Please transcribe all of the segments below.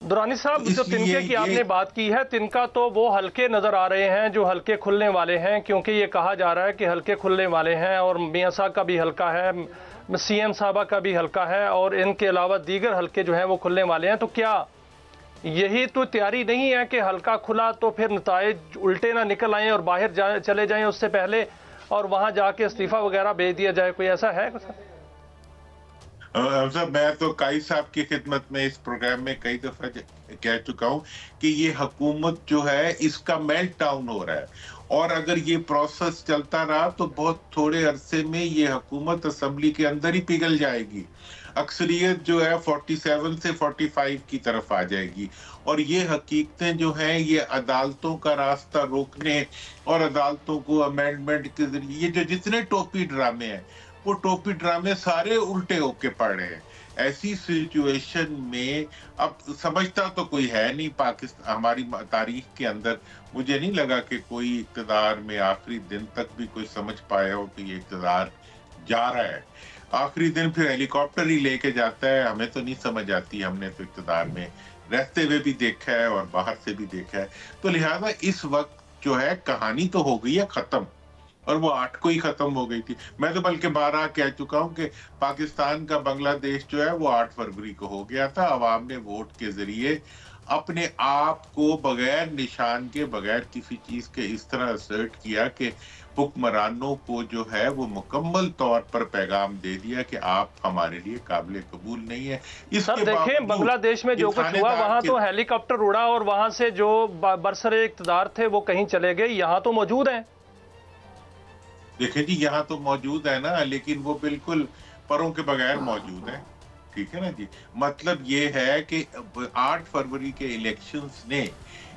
दुरानी साहब, जो तिनके की आपने बात की है, तिनका तो वो हल्के नज़र आ रहे हैं जो हल्के खुलने वाले हैं, क्योंकि ये कहा जा रहा है कि हल्के खुलने वाले हैं, और मियां साहब का भी हल्का है, सीएम साहबा का भी हल्का है, और इनके अलावा दीगर हल्के जो हैं वो खुलने वाले हैं। तो क्या यही तो तैयारी नहीं है कि हल्का खुला तो फिर नताइज उल्टे ना निकल आएँ और बाहर चले जाएँ उससे पहले, और वहाँ जाके इस्तीफ़ा वगैरह भेज दिया जाए? कोई ऐसा है? सर, मैं तो काई साहब की खिदमत में इस प्रोग्राम में कई दफा कह चुका हूं कि ये हुकूमत जो है इसका मेल्ट डाउन हो रहा है, और अगर ये प्रोसेस चलता रहा तो बहुत थोड़े अरसे में ये हुकूमत असेंबली के अंदर ही पिघल जाएगी। अक्सरियत जो है 47 से 45 की तरफ आ जाएगी, और ये हकीकतें जो हैं ये अदालतों का रास्ता रोकने और अदालतों को अमेंडमेंट के जरिए, ये जो जितने टोपी ड्रामे हैं वो टोपी ड्रामे सारे उल्टे होके पड़ रहे हैं। ऐसी सिचुएशन में अब समझता तो कोई है नहीं पाकिस्तान, हमारी तारीख के अंदर मुझे नहीं लगा कि कोई इक़्तिदार में आखिरी दिन तक भी कोई समझ पाया हो कि ये इक़्तिदार जा रहा है। आखिरी दिन फिर हेलीकॉप्टर ही लेके जाता है, हमें तो नहीं समझ आती। हमने तो इक़्तिदार में रहते हुए भी देखा है और बाहर से भी देखा है। तो लिहाजा इस वक्त जो है कहानी तो हो गई है खत्म, और वो 8 को ही खत्म हो गई थी। मैं तो बल्कि 12 कह चुका हूं कि पाकिस्तान का बांग्लादेश जो है वो 8 फरवरी को हो गया था। अवाम ने वोट के जरिए अपने आप को बगैर निशान के, बगैर किसी चीज के इस तरह असर्ट किया कि हुक्मरानों को जो है वो मुकम्मल तौर पर पैगाम दे दिया कि आप हमारे लिए काबिल कबूल नहीं है। सर देखें, बांग्लादेश में जो कुछ हुआ, वहां तो हेलीकॉप्टर उड़ा और वहां से जो बरसरे इक़्तिदार थे वो कहीं चले गए, यहाँ तो मौजूद हैं। देखें जी, यहाँ तो मौजूद है ना, लेकिन वो बिल्कुल परों के बगैर मौजूद है। ठीक है ना जी। मतलब ये है कि 8 फरवरी के इलेक्शंस ने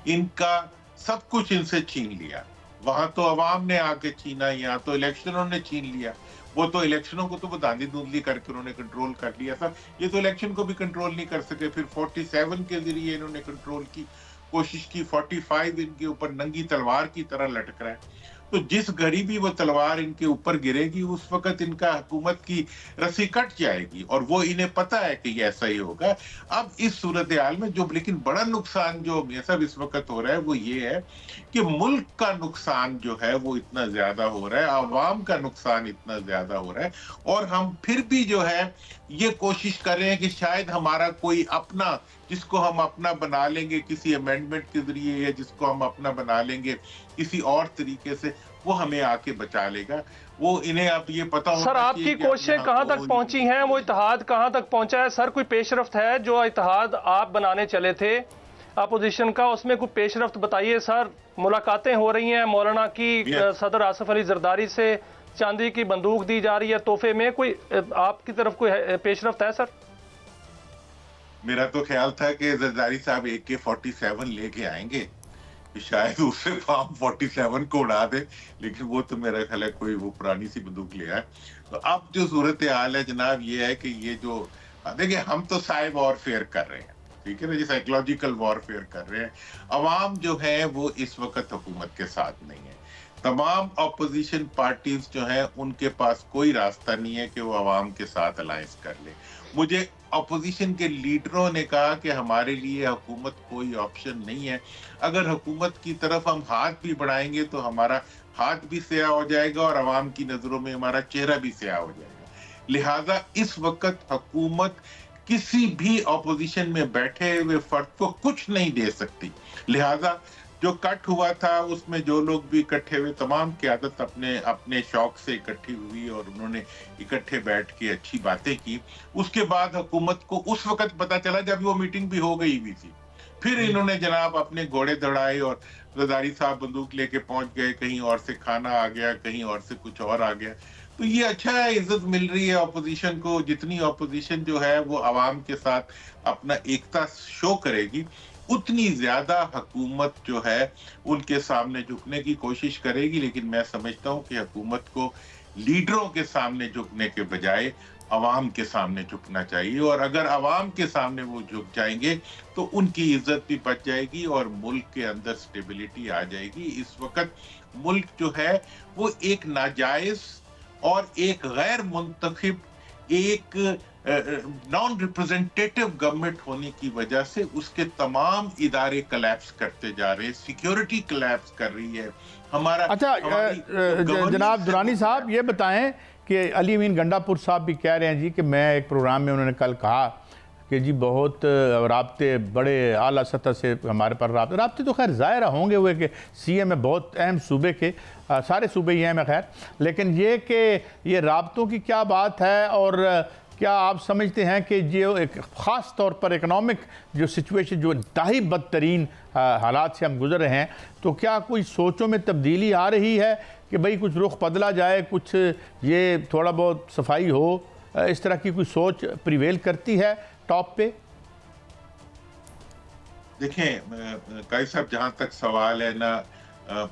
इनका सब कुछ इनसे छीन लिया। वहां तो अवाम ने आके छीना, यहाँ तो इलेक्शनों ने छीन लिया। वो तो इलेक्शनों को तो वो धांधी धुंधली करके उन्होंने कंट्रोल कर लिया था, ये तो इलेक्शन को भी कंट्रोल नहीं कर सके। फिर 47 के जरिए इन्होंने कंट्रोल की कोशिश की, 45 इनके ऊपर नंगी तलवार की तरह लटक रहा है। तो जिस घड़ी भी वो तलवार इनके ऊपर गिरेगी उस वक्त इनका हुकूमत की रस्सी कट जाएगी, और वो इन्हें पता है कि ये ऐसा ही होगा। अब इस सूरत हाल में जो लेकिन बड़ा नुकसान जो मियां साहब इस वक्त हो रहा है वो ये है कि मुल्क का नुकसान जो है वो इतना ज्यादा हो रहा है, आवाम का नुकसान इतना ज्यादा हो रहा है, और हम फिर भी जो है ये कोशिश कर रहे हैं कि शायद हमारा कोई अपना, जिसको हम अपना बना लेंगे किसी अमेंडमेंट के जरिए, या जिसको हम अपना बना लेंगे किसी और तरीके से, वो हमें आके बचा लेगा। वो इन्हें अब ये पता होना सर, आपकी कोशिशें कहां तक पहुंची हैं? वो इत्तेहाद कहां तक पहुंचा है? सर, कोई पेशरफ्त है? जो इत्तेहाद आप बनाने चले थे अपोजिशन का, उसमें कोई पेशरफ्त बताइए सर। मुलाकातें हो रही हैं मौलाना की सदर आसिफ अली जरदारी से, चांदी की बंदूक दी जा रही है तोहफे में, कोई आपकी तरफ कोई पेशरफ्त है सर? मेरा तो ख्याल था कि जरदारी साहब AK-47 लेके आएंगे, शायद उससे फार्म 47 को उड़ा दे, लेकिन वो तो मेरा ख्याल है कोई वो पुरानी सी बंदूक ले आए। तो अब जो सूरत हाल है जनाब ये है कि ये जो देखिए, हम तो साइबर वॉरफेयर कर रहे हैं, ठीक है ना जी, साइकोलॉजिकल वॉरफेयर कर रहे हैं। अवाम जो है वो इस वक्त हुकूमत के साथ नहीं है। तमाम अपोजिशन पार्टीज जो हैं उनके पास कोई रास्ता नहीं है कि वो अवाम के साथ अलायंस कर ले। मुझे अपोजिशन के लीडरों ने कहा कि हमारे लिए हुकूमत कोई ऑप्शन नहीं है। अगर हुकूमत की तरफ हम हाथ भी बढ़ाएंगे तो हमारा हाथ भी स्याह हो जाएगा और अवाम की नजरों में हमारा चेहरा भी स्याह हो जाएगा। लिहाजा इस वक्त हुकूमत किसी भी अपोजिशन में बैठे हुए फर्द को कुछ नहीं दे सकती। लिहाजा जो कट हुआ था उसमें जो लोग भी इकट्ठे हुए, तमाम क़यादत अपने अपने शौक से इकट्ठी हुई और उन्होंने इकट्ठे बैठ के अच्छी बातें की। उसके बाद हुकूमत को उस वक्त पता चला जब वो मीटिंग भी हो गई हुई थी। फिर इन्होंने जनाब अपने घोड़े दौड़ाए और जरदारी साहब बंदूक लेके पहुंच गए, कहीं और से खाना आ गया, कहीं और से कुछ और आ गया। तो ये अच्छा है, इज्जत मिल रही है अपोजिशन को। जितनी अपोजिशन जो है वो अवाम के साथ अपना एकता शो करेगी, उतनी ज्यादा हुकूमत जो है उनके सामने झुकने की कोशिश करेगी। लेकिन मैं समझता हूं कि हुकूमत को लीडरों के सामने झुकने के बजाय अवाम के सामने झुकना चाहिए, और अगर अवाम के सामने वो झुक जाएंगे तो उनकी इज्जत भी बच जाएगी और मुल्क के अंदर स्टेबिलिटी आ जाएगी। इस वक्त मुल्क जो है वो एक नाजायज और एक गैर मुंतखब ایک نان ریپرزینٹیٹو گورنمنٹ ہونے کی وجہ سے اس کے تمام ادارے کلیپس کرتے جا رہے ہیں، سیکیورٹی کلیپس کر رہی ہے ہمارا۔ اچھا جناب درانی صاحب یہ بتائیں کہ علی امین گنڈا پور صاحب بھی کہہ رہے ہیں جی کہ میں ایک پروگرام میں انہوں نے کل کہا کہ جی بہت رابطے بڑے اعلیٰ سطح سے ہمارے پر رابطے تو خیر ظاہر ہوں گے ہوئے کہ سی ایم ہے بہت اہم صوبے کے، سارے صوبے ہی اہم ہے خیر، لیکن یہ کہ یہ رابطوں کی کیا بات ہے، اور کیا آپ سمجھتے ہیں کہ جو ایک خاص طور پر اکنامک جو سچویشن جو انتہائی بدترین حالات سے ہم گزر رہے ہیں، تو کیا کوئی سوچوں میں تبدیلی آ رہی ہے کہ بھئی کچھ رخ بدلا جائے، کچھ یہ تھوڑا بہت صفائی ہو، اس طرح کی کوئی سوچ پریویل کرتی ہے ٹاپ پہ؟ دیکھیں قائد صاحب، جہاں تک سوال ہے نا،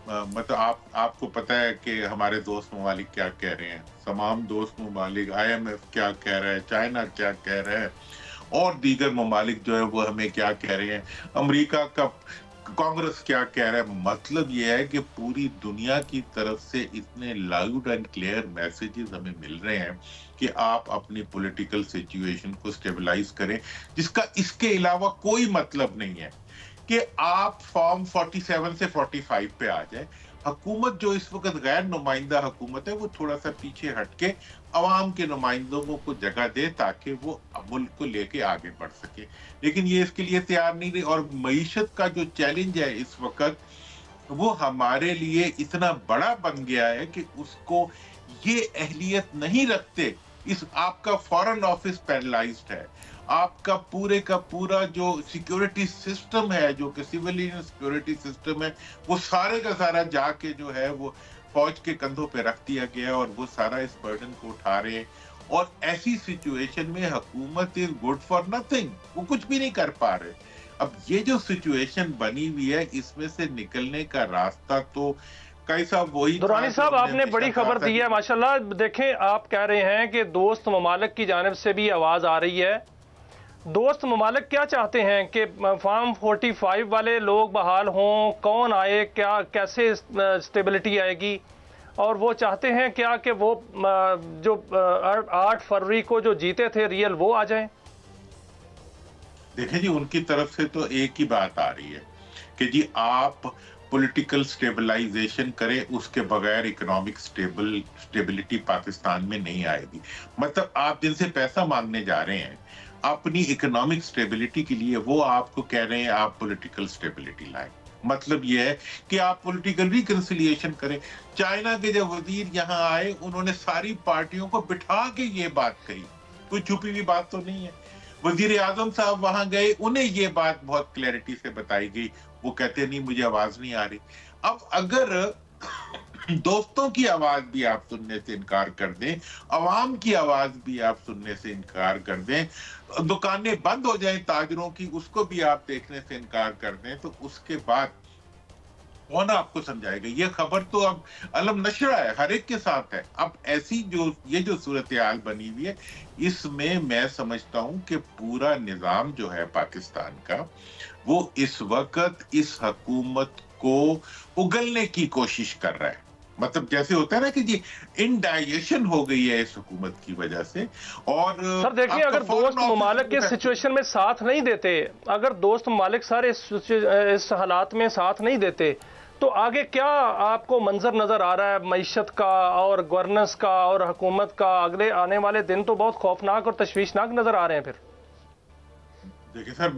مطلب آپ کو پتہ ہے کہ ہمارے دوست ممالک کیا کہہ رہے ہیں، تمام دوست ممالک، آئی ایم ایف کیا کہہ رہا ہے، چائنا کیا کہہ رہا ہے، اور دیگر ممالک جو ہے وہ ہمیں کیا کہہ رہے ہیں، امریکہ کا کانگریس کیا کہہ رہا ہے۔ مطلب یہ ہے کہ پوری دنیا کی طرف سے اتنے لاؤڈ اینڈ کلیئر میسیجز ہمیں مل رہے ہیں کہ آپ اپنی پولیٹیکل سچویشن کو سٹیبلائز کریں، جس کا اس کے علاوہ کوئی مطلب نہیں ہے کہ آپ فارم 47 سے 45 پہ آ جائیں۔ حکومت جو اس وقت غیر نمائندہ حکومت ہے وہ تھوڑا سا پیچھے ہٹ کے عوام کے نمائندوں کو جگہ دے تاکہ وہ ملک کو لے کے آگے بڑھ سکے، لیکن یہ اس کے لیے تیار نہیں رہی۔ اور معیشت کا جو چیلنج ہے اس وقت وہ ہمارے لیے اتنا بڑا بن گیا ہے کہ اس کو یہ اہلیت نہیں رکھتے۔ آپ کا فارن آفس پیرالائزڈ ہے، آپ کا پورا جو سیکیورٹی سسٹم ہے، جو کہ سیویلین سیکیورٹی سسٹم ہے، وہ سارے کا سارا جا کے جو ہے وہ فوج کے کندھوں پہ رکھ دیا گیا، اور وہ سارا اس برڈن کو اٹھا رہے ہیں۔ اور ایسی سچویشن میں حکومت از گڈ فار نتھنگ، وہ کچھ بھی نہیں کر پا رہے۔ اب یہ جو سچویشن بنی ہوئی ہے، اس میں سے نکلنے کا راستہ تو درانی صاحب آپ نے بڑی خبر دی ہے ماشاءاللہ۔ دیکھیں آپ کہہ رہے ہیں کہ دوست ممالک کی جانب سے بھی آواز آ رہی ہے۔ دوست ممالک کیا چاہتے ہیں کہ فارم 45 والے لوگ بحال ہوں، کون آئے، کیسے اسٹیبلٹی آئے گی، اور وہ چاہتے ہیں کیا کہ وہ جو 8 فروری کو جو جیتے تھے ریئل وہ آ جائیں؟ دیکھیں جی، ان کی طرف سے تو ایک ہی بات آ رہی ہے کہ جی آپ پولیٹیکل سٹیبلائزیشن کریں، اس کے بغیر اکنامک سٹیبلٹی پاکستان میں نہیں آئے گی۔ مطلب آپ جن سے پیسہ مانگنے جا رہے ہیں اپنی اکنامک سٹیبلٹی کے لیے، وہ آپ کو کہہ رہے ہیں آپ پولیٹیکل سٹیبلٹی لائیں۔ مطلب یہ ہے کہ آپ پولیٹیکل ریکنسیلیشن کریں۔ چائنا کے جب وزیر یہاں آئے، انہوں نے ساری پارٹیوں کو بٹھا کے یہ بات کہی، کوئی چھپی ہوئی بات تو نہیں ہے۔ وزیر اعظم صاحب وہاں گئے، انہیں یہ بات بہت کلیئرٹی سے بتائی گئی، وہ کہتے نہیں مجھے آواز نہیں آ رہی۔ اب اگر دوستوں کی آواز بھی آپ سننے سے انکار کر دیں، عوام کی آواز بھی آپ سننے سے انکار کر دیں، دکانیں بند ہو جائیں تاجروں کی، اس کو بھی آپ دیکھنے سے انکار کر دیں، تو اس کے بعد کون آپ کو سمجھائے گا؟ یہ خبر تو اب علم نشرہ ہے، ہر ایک کے ساتھ ہے۔ اب ایسی یہ جو صورتحال بنی ہوئی ہے، اس میں سمجھتا ہوں کہ پورا نظام جو ہے پاکستان کا، وہ اس وقت اس حکومت کو اگلنے کی کوشش کر رہا ہے۔ مطلب جیسے ہوتا ہے نا کہ جی انڈائجیشن ہو گئی ہے اس حکومت کی وجہ سے۔ اور سر دیکھیں، اگر دوست ممالک اس سچویشن میں ساتھ نہیں دیتے، اگر دوست ممالک سارے اس حالات میں ساتھ نہیں دیتے، تو آگے کیا آپ کو منظر نظر آ رہا ہے معیشت کا اور گورننس کا اور حکومت کا؟ اگلے آنے والے دن تو بہت خوفناک اور تشویشناک نظر آ رہے ہیں پھر۔ دیکھیں سر،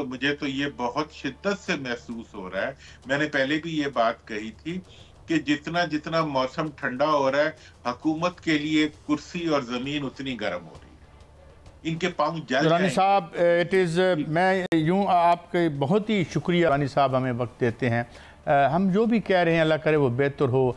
مجھے تو یہ بہت شدت سے محسوس ہو رہا ہے۔ میں نے پہلے بھی یہ بات کہی تھی کہ جتنا موسم ٹھنڈا ہو رہا ہے، حکومت کے لیے کرسی اور زمین اتنی گرم ہو رہی ہے، ان کے پاؤں جل جائیں۔ رانی صاحب میں یوں آپ کے بہت ہی شکریہ رانی صاحب، ہمیں وقت دیتے ہیں۔ ہم جو بھی کہہ رہے ہیں اللہ کرے وہ بہتر ہو۔